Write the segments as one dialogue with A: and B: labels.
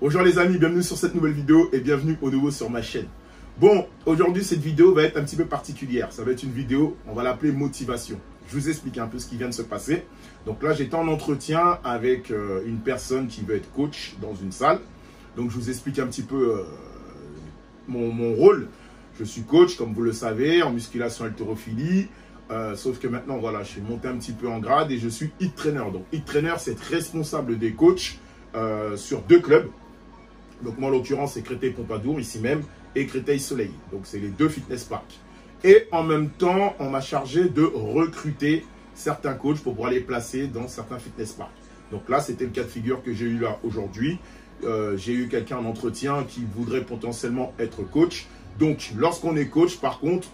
A: Bonjour les amis, bienvenue sur cette nouvelle vidéo et bienvenue au nouveau sur ma chaîne. Bon, aujourd'hui cette vidéo va être un petit peu particulière. Ça va être une vidéo, on va l'appeler motivation. Je vous explique un peu ce qui vient de se passer. Donc là, j'étais en entretien avec une personne qui veut être coach dans une salle. Donc je vous explique un petit peu mon rôle. Je suis coach, comme vous le savez, en musculation haltérophilie. Sauf que maintenant, voilà, je suis monté un petit peu en grade et je suis hit trainer. Donc hit trainer, c'est être responsable des coachs sur deux clubs. Donc moi, en l'occurrence, c'est Créteil-Pompadour, ici même, et Créteil-Soleil. Donc c'est les deux fitness parks. Et en même temps, on m'a chargé de recruter certains coachs pour pouvoir les placer dans certains fitness parks. Donc là, c'était le cas de figure que j'ai eu là aujourd'hui. J'ai eu quelqu'un en entretien qui voudrait potentiellement être coach. Donc, lorsqu'on est coach, par contre,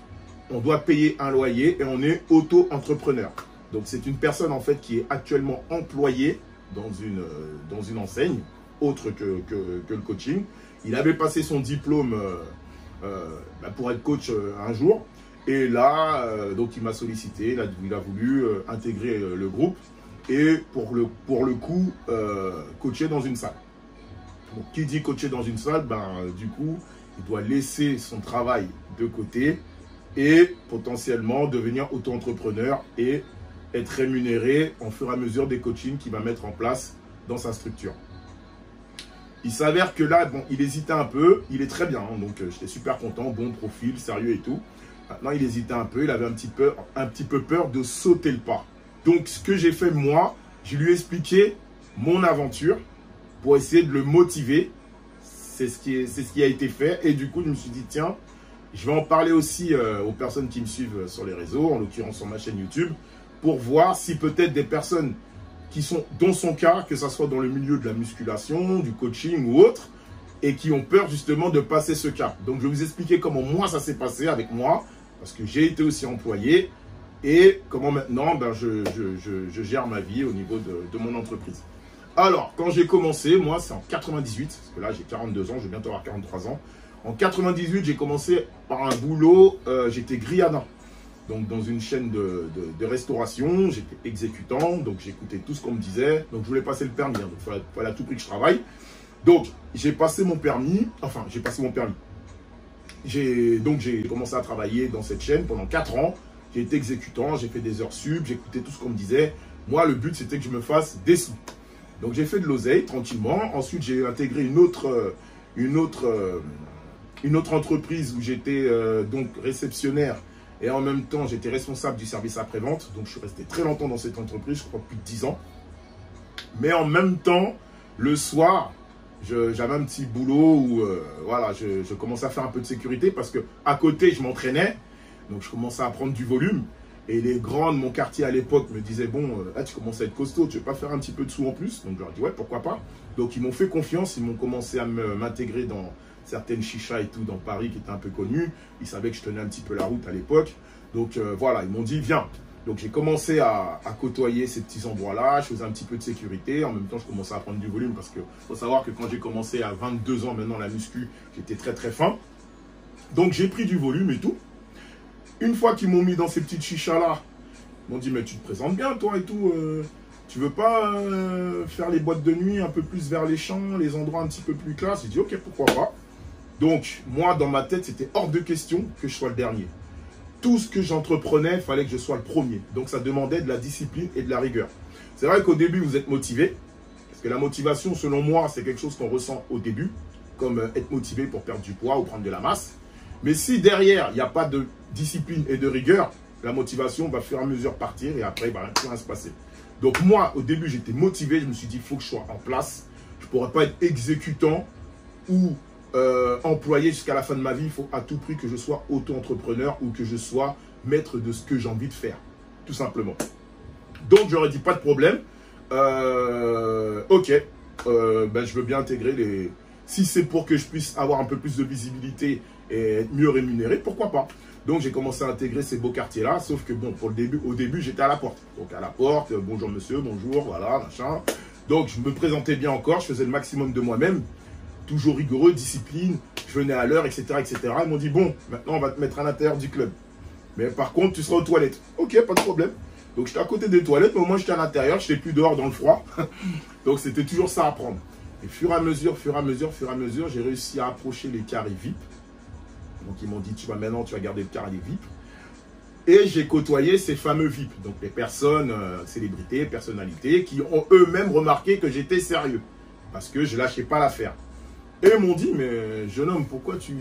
A: on doit payer un loyer et on est auto-entrepreneur. Donc, c'est une personne en fait qui est actuellement employée dans une enseigne autre que le coaching. Il avait passé son diplôme pour être coach un jour. Et là, donc il m'a sollicité, il a voulu intégrer le groupe et pour le coup, coacher dans une salle. Donc, qui dit coacher dans une salle, du coup, il doit laisser son travail de côté et potentiellement devenir auto-entrepreneur et être rémunéré au fur et à mesure des coachings qu'il va mettre en place dans sa structure. Il s'avère que là, bon, il hésitait un peu, il est très bien, hein, donc j'étais super content, bon profil, sérieux et tout. Maintenant, il hésitait un peu, il avait un petit peu peur de sauter le pas. Donc, ce que j'ai fait moi, je lui ai expliqué mon aventure pour essayer de le motiver. C'est ce qui a été fait. Et du coup, je me suis dit, tiens, je vais en parler aussi aux personnes qui me suivent sur les réseaux, en l'occurrence sur ma chaîne YouTube, pour voir si peut-être des personnes qui sont dans son cas, que ce soit dans le milieu de la musculation, du coaching ou autre, et qui ont peur justement de passer ce cap. Donc, je vais vous expliquer comment moi, ça s'est passé avec moi, parce que j'ai été aussi employé, et comment maintenant, je gère ma vie au niveau de mon entreprise. Alors, quand j'ai commencé, moi, c'est en 98, parce que là, j'ai 42 ans, je vais bientôt avoir 43 ans. En 98, j'ai commencé par un boulot, j'étais grillana. Donc, dans une chaîne de restauration, j'étais exécutant, donc j'écoutais tout ce qu'on me disait. Donc, je voulais passer le permis, hein, donc il fallait à tout prix que je travaille. Donc, j'ai passé mon permis, j'ai commencé à travailler dans cette chaîne pendant 4 ans. J'ai été exécutant, j'ai fait des heures sub, j'écoutais tout ce qu'on me disait. Moi, le but, c'était que je me fasse des sous. Donc, j'ai fait de l'oseille tranquillement. Ensuite, j'ai intégré une autre entreprise où j'étais donc réceptionnaire. Et en même temps, j'étais responsable du service après-vente. Donc, je suis resté très longtemps dans cette entreprise, je crois plus de 10 ans. Mais en même temps, le soir, j'avais un petit boulot où voilà, je commençais à faire un peu de sécurité parce qu'à côté, je m'entraînais. Donc, je commençais à prendre du volume. Et les grands de mon quartier à l'époque me disaient, bon, là, tu commences à être costaud, tu veux pas faire un petit peu de sous en plus? Donc, je leur ai dit, ouais, pourquoi pas. Donc, ils m'ont fait confiance, ils m'ont commencé à m'intégrer dans certaines chichas et tout dans Paris qui étaient un peu connues. Ils savaient que je tenais un petit peu la route à l'époque. Donc, voilà, ils m'ont dit, viens. Donc, j'ai commencé à côtoyer ces petits endroits-là. Je faisais un petit peu de sécurité. En même temps, je commençais à prendre du volume parce qu'il faut savoir que quand j'ai commencé à 22 ans maintenant la muscu, j'étais très, très fin. Donc, j'ai pris du volume et tout. Une fois qu'ils m'ont mis dans ces petites chichas-là, ils m'ont dit, mais tu te présentes bien, toi et tout. Tu veux pas faire les boîtes de nuit un peu plus vers les champs, les endroits un petit peu plus classe? J'ai dit, ok, pourquoi pas. Donc, moi, dans ma tête, c'était hors de question que je sois le dernier. Tout ce que j'entreprenais, il fallait que je sois le premier. Donc, ça demandait de la discipline et de la rigueur. C'est vrai qu'au début, vous êtes motivé. Parce que la motivation, selon moi, c'est quelque chose qu'on ressent au début. Comme être motivé pour perdre du poids ou prendre de la masse. Mais si derrière, il n'y a pas de discipline et de rigueur, la motivation va au fur et à mesure partir et après, il va rien se passer. Donc moi, au début, j'étais motivé. Je me suis dit, il faut que je sois en place. Je ne pourrais pas être exécutant ou employé jusqu'à la fin de ma vie. Il faut à tout prix que je sois auto-entrepreneur ou que je sois maître de ce que j'ai envie de faire. Tout simplement. Donc, j'aurais dit, pas de problème. Ok, je veux bien intégrer les... Si c'est pour que je puisse avoir un peu plus de visibilité et être mieux rémunéré, pourquoi pas? Donc, j'ai commencé à intégrer ces beaux quartiers-là, sauf que, bon, au début, j'étais à la porte. Donc, à la porte, bonjour monsieur, bonjour, voilà, machin. Donc, je me présentais bien encore, je faisais le maximum de moi-même, toujours rigoureux, discipline, je venais à l'heure, etc., etc. Ils m'ont dit, bon, maintenant, on va te mettre à l'intérieur du club. Mais par contre, tu seras aux toilettes. Ok, pas de problème. Donc, j'étais à côté des toilettes, mais au moins, j'étais à l'intérieur, je n'étais plus dehors dans le froid. Donc, c'était toujours ça à prendre. Et fur et à mesure, j'ai réussi à approcher les carrés VIP. Donc ils m'ont dit, maintenant tu vas garder le carré VIP. Et j'ai côtoyé ces fameux VIP, donc les personnes, célébrités, personnalités, qui ont eux-mêmes remarqué que j'étais sérieux. Parce que je ne lâchais pas l'affaire. Et ils m'ont dit, mais jeune homme, pourquoi tu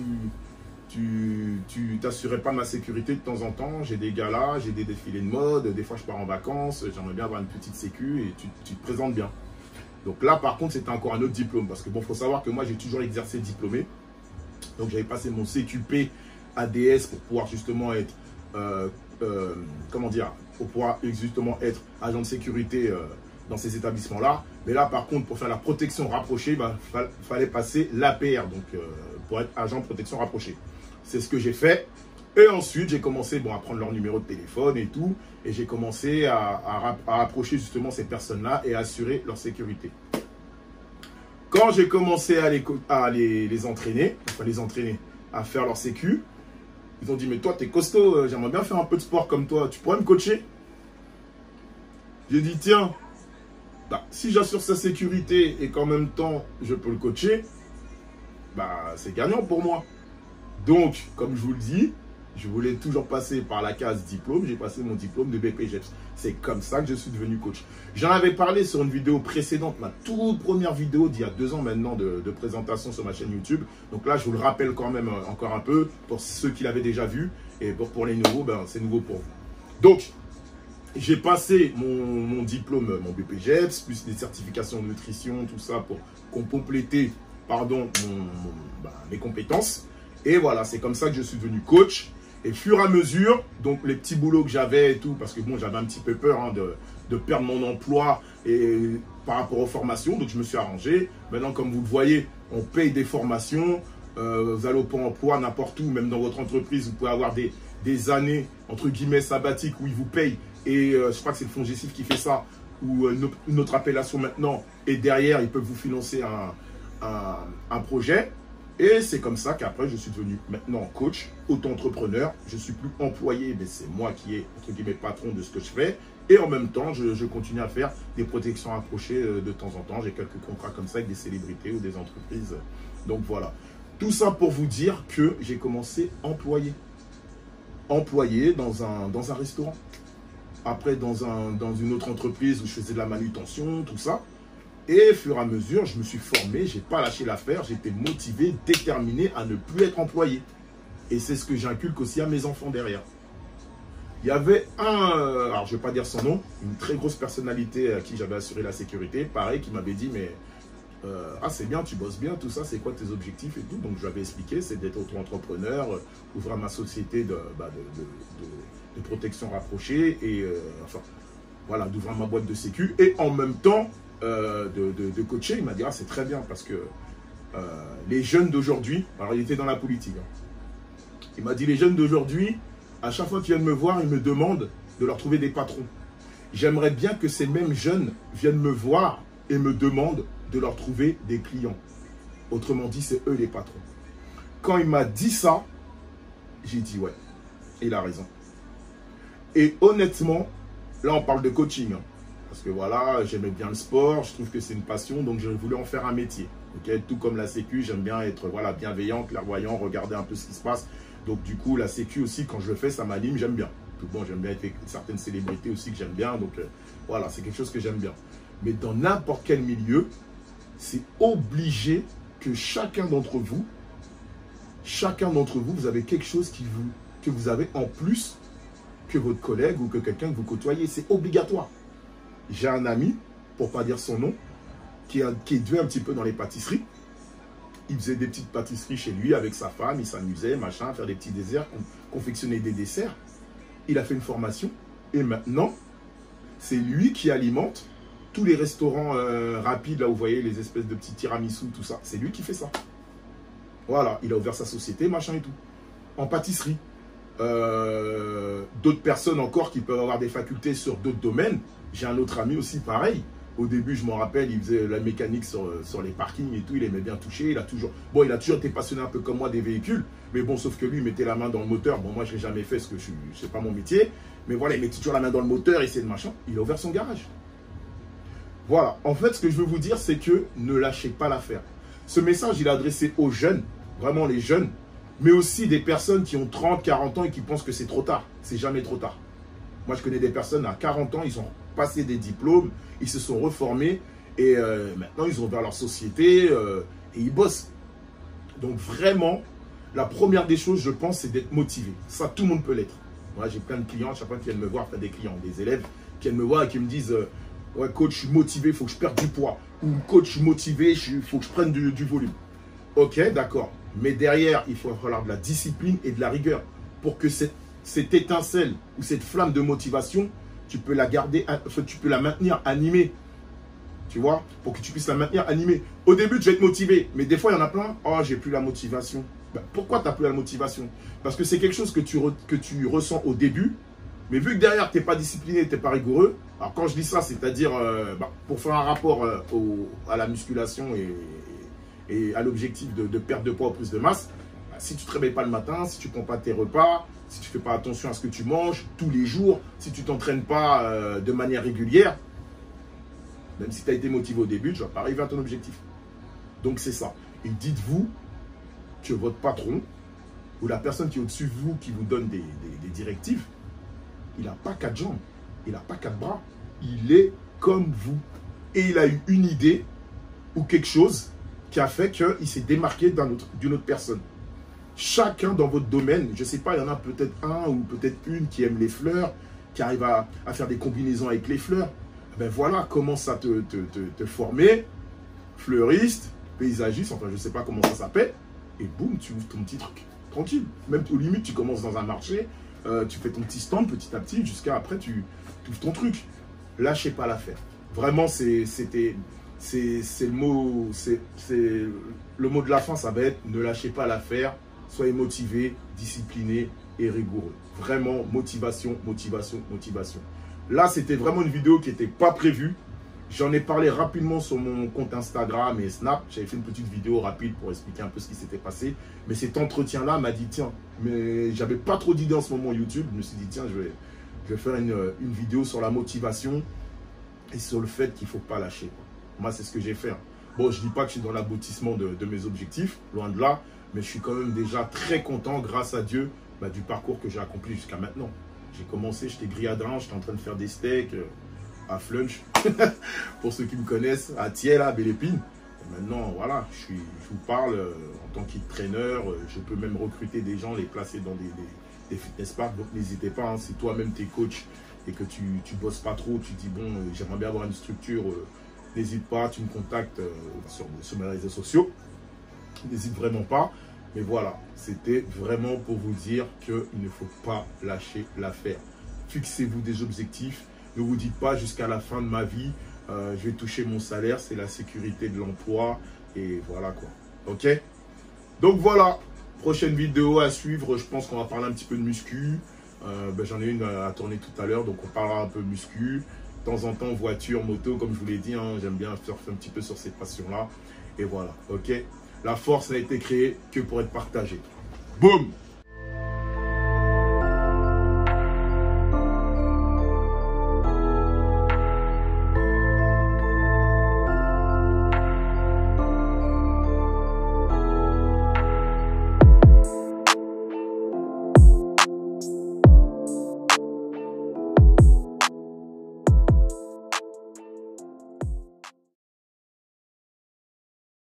A: t'assurais pas de ma sécurité de temps en temps? J'ai des galas, j'ai des défilés de mode, des fois je pars en vacances, j'aimerais bien avoir une petite sécu et tu te présentes bien. Donc là, par contre, c'était encore un autre diplôme. Parce que bon, il faut savoir que moi, j'ai toujours exercé diplômé. Donc j'avais passé mon CQP ADS pour pouvoir justement être, comment dire, pour pouvoir justement être agent de sécurité dans ces établissements-là. Mais là, par contre, pour faire la protection rapprochée, fallait passer l'APR, donc pour être agent de protection rapprochée. C'est ce que j'ai fait. Et ensuite, j'ai commencé à prendre leur numéro de téléphone et tout. Et j'ai commencé à approcher justement ces personnes-là et à assurer leur sécurité. Quand j'ai commencé à les entraîner, à faire leur sécu, ils ont dit, mais toi, t'es costaud, j'aimerais bien faire un peu de sport comme toi. Tu pourrais me coacher? J'ai dit, tiens, si j'assure sa sécurité et qu'en même temps, je peux le coacher, c'est gagnant pour moi. Donc, comme je vous le dis, je voulais toujours passer par la case diplôme. J'ai passé mon diplôme de BPGEPS. C'est comme ça que je suis devenu coach. J'en avais parlé sur une vidéo précédente, ma toute première vidéo d'il y a 2 ans maintenant de présentation sur ma chaîne YouTube. Donc là, je vous le rappelle quand même encore un peu pour ceux qui l'avaient déjà vu. Et pour les nouveaux, c'est nouveau pour vous. Donc, j'ai passé mon diplôme, mon BPGEPS, plus des certifications de nutrition, tout ça pour compléter, mes compétences. Et voilà, c'est comme ça que je suis devenu coach. Et fur et à mesure, donc les petits boulots que j'avais et tout, parce que bon, j'avais un petit peu peur de perdre mon emploi et par rapport aux formations, donc je me suis arrangé. Maintenant, comme vous le voyez, on paye des formations, vous allez au Pôle emploi, n'importe où, même dans votre entreprise, vous pouvez avoir des années, entre guillemets, sabbatiques où ils vous payent. Et je crois que c'est le FONGECIF qui fait ça, ou une autre appellation maintenant, et derrière, ils peuvent vous financer un projet. Et c'est comme ça qu'après, je suis devenu maintenant coach, auto-entrepreneur. Je ne suis plus employé, mais c'est moi qui est, entre guillemets, patron de ce que je fais. Et en même temps, je continue à faire des protections rapprochées de temps en temps. J'ai quelques contrats comme ça avec des célébrités ou des entreprises. Donc voilà. Tout ça pour vous dire que j'ai commencé employé. Employé dans un restaurant. Après, dans une autre entreprise où je faisais de la manutention, tout ça. Et au fur et à mesure, je me suis formé, je n'ai pas lâché l'affaire, j'étais motivé, déterminé à ne plus être employé. Et c'est ce que j'inculque aussi à mes enfants derrière. Il y avait alors je ne vais pas dire son nom, une très grosse personnalité à qui j'avais assuré la sécurité, pareil, qui m'avait dit, mais c'est bien, tu bosses bien, tout ça, c'est quoi tes objectifs et tout. Donc je lui avais expliqué, c'est d'être auto-entrepreneur, ouvrir ma société de protection rapprochée et voilà, d'ouvrir ma boîte de sécu et en même temps de coacher. Il m'a dit, c'est très bien parce que les jeunes d'aujourd'hui, alors il était dans la politique, il m'a dit, les jeunes d'aujourd'hui, à chaque fois qu'ils viennent me voir, ils me demandent de leur trouver des patrons. J'aimerais bien que ces mêmes jeunes viennent me voir et me demandent de leur trouver des clients. Autrement dit, c'est eux les patrons. Quand il m'a dit ça, j'ai dit ouais, il a raison. Et honnêtement, là on parle de coaching, parce que voilà, j'aimais bien le sport, je trouve que c'est une passion, donc je voulais en faire un métier. Okay, tout comme la sécu, j'aime bien être bienveillant, clairvoyant, regarder un peu ce qui se passe. Donc du coup, la sécu aussi, quand je le fais, ça m'anime, j'aime bien. Tout bon, j'aime bien être avec certaines célébrités aussi que j'aime bien, donc voilà, c'est quelque chose que j'aime bien. Mais dans n'importe quel milieu, c'est obligé que chacun d'entre vous, vous avez quelque chose que vous avez en plus que votre collègue ou que quelqu'un que vous côtoyez. C'est obligatoire. J'ai un ami, pour ne pas dire son nom, qui est doué un petit peu dans les pâtisseries. Il faisait des petites pâtisseries chez lui avec sa femme, il s'amusait, machin, à faire des petits desserts, confectionner des desserts. Il a fait une formation et maintenant, c'est lui qui alimente tous les restaurants rapides, là où vous voyez les espèces de petits tiramisu, tout ça. C'est lui qui fait ça. Voilà, il a ouvert sa société, machin et tout. En pâtisserie. D'autres personnes encore qui peuvent avoir des facultés sur d'autres domaines. J'ai un autre ami aussi pareil. Au début, je m'en rappelle, il faisait la mécanique sur les parkings et tout. Il aimait bien toucher. Il a toujours été passionné un peu comme moi des véhicules. Mais bon, sauf que lui, il mettait la main dans le moteur. Bon, moi, je ne l'ai jamais fait parce que ce n'est pas mon métier. Mais voilà, il mettait toujours la main dans le moteur et c'est de machin. Il a ouvert son garage. Voilà, en fait, ce que je veux vous dire, c'est que ne lâchez pas l'affaire. Ce message, il est adressé aux jeunes, vraiment les jeunes, mais aussi des personnes qui ont 30, 40 ans et qui pensent que c'est trop tard. C'est jamais trop tard. Moi, je connais des personnes à 40 ans, ils ont passé des diplômes, ils se sont reformés et maintenant, ils ont ouvert leur société et ils bossent. Donc, vraiment, la première des choses, je pense, c'est d'être motivé. Ça, tout le monde peut l'être. Moi, j'ai plein de clients, chaque fois qu'ils viennent me voir, des clients, des élèves qui viennent me voir et qui me disent ouais, coach, je suis motivé, il faut que je perde du poids. Ou coach, je suis motivé, il faut que je prenne du volume. Ok, d'accord. Mais derrière, il faut falloir de la discipline et de la rigueur pour que cette étincelle ou cette flamme de motivation, tu peux la garder, tu peux la maintenir animée. Tu vois, pour que tu puisses la maintenir animée. Au début, tu vas être motivé, mais des fois, il y en a plein. Oh, j'ai plus la motivation. Ben, pourquoi tu n'as plus la motivation? Parce que c'est quelque chose que tu ressens au début, mais vu que derrière, tu n'es pas discipliné, tu n'es pas rigoureux. Alors, quand je dis ça, c'est-à-dire pour faire un rapport à la musculation et à l'objectif de perte de poids ou plus de masse, ben, si tu ne te réveilles pas le matin, si tu ne prends pas tes repas, si tu ne fais pas attention à ce que tu manges tous les jours, si tu ne t'entraînes pas de manière régulière, même si tu as été motivé au début, tu ne vas pas arriver à ton objectif. Donc, c'est ça. Et dites-vous que votre patron ou la personne qui est au-dessus de vous, qui vous donne des directives, il n'a pas 4 jambes, il n'a pas 4 bras. Il est comme vous. Et il a eu une idée ou quelque chose qui a fait qu'il s'est démarqué d'une autre personne. Chacun dans votre domaine, je ne sais pas, il y en a peut-être un ou peut-être une qui aime les fleurs, qui arrive à faire des combinaisons avec les fleurs. Ben voilà, commence à te former, fleuriste, paysagiste, enfin je ne sais pas comment ça s'appelle, et boum, tu ouvres ton petit truc, tranquille. Même aux limites, tu commences dans un marché, tu fais ton petit stand petit à petit, jusqu'à après, tu ouvres ton truc. Lâchez pas l'affaire. Vraiment, c'est le mot de la fin, ça va être ne lâchez pas l'affaire, soyez motivé, discipliné et rigoureux. Vraiment, motivation, motivation, motivation. Là, c'était vraiment une vidéo qui n'était pas prévue. J'en ai parlé rapidement sur mon compte Instagram et Snap. J'avais fait une petite vidéo rapide pour expliquer un peu ce qui s'était passé. Mais cet entretien-là m'a dit, tiens, mais j'avais pas trop d'idées en ce moment YouTube. Je me suis dit, tiens, je vais faire une vidéo sur la motivation et sur le fait qu'il ne faut pas lâcher. Moi, c'est ce que j'ai fait. Bon, je ne dis pas que je suis dans l'aboutissement de mes objectifs, loin de là. Mais je suis quand même déjà très content, grâce à Dieu, du parcours que j'ai accompli jusqu'à maintenant. J'ai commencé, j'étais grilladrin, j'étais en train de faire des steaks à Flunch, pour ceux qui me connaissent, à Thiel, à Belle-Épine. Maintenant, voilà, je vous parle en tant qu'entraîneur, je peux même recruter des gens, les placer dans des fitness parks, donc n'hésitez pas, hein, si toi-même tu es coach et que tu bosses pas trop, tu dis bon, j'aimerais bien avoir une structure, n'hésite pas, tu me contactes sur mes réseaux sociaux, n'hésite vraiment pas. Mais voilà, c'était vraiment pour vous dire qu'il ne faut pas lâcher l'affaire. Fixez-vous des objectifs. Ne vous dites pas jusqu'à la fin de ma vie, je vais toucher mon salaire, c'est la sécurité de l'emploi. Et voilà quoi. Ok? Donc voilà, prochaine vidéo à suivre. Je pense qu'on va parler un petit peu de muscu. J'en ai une à tourner tout à l'heure, donc on parlera un peu muscu. De temps en temps, voiture, moto, comme je vous l'ai dit, hein, j'aime bien surfer un petit peu sur ces passions-là. Et voilà, ok? La force n'a été créée que pour être partagée. Boum!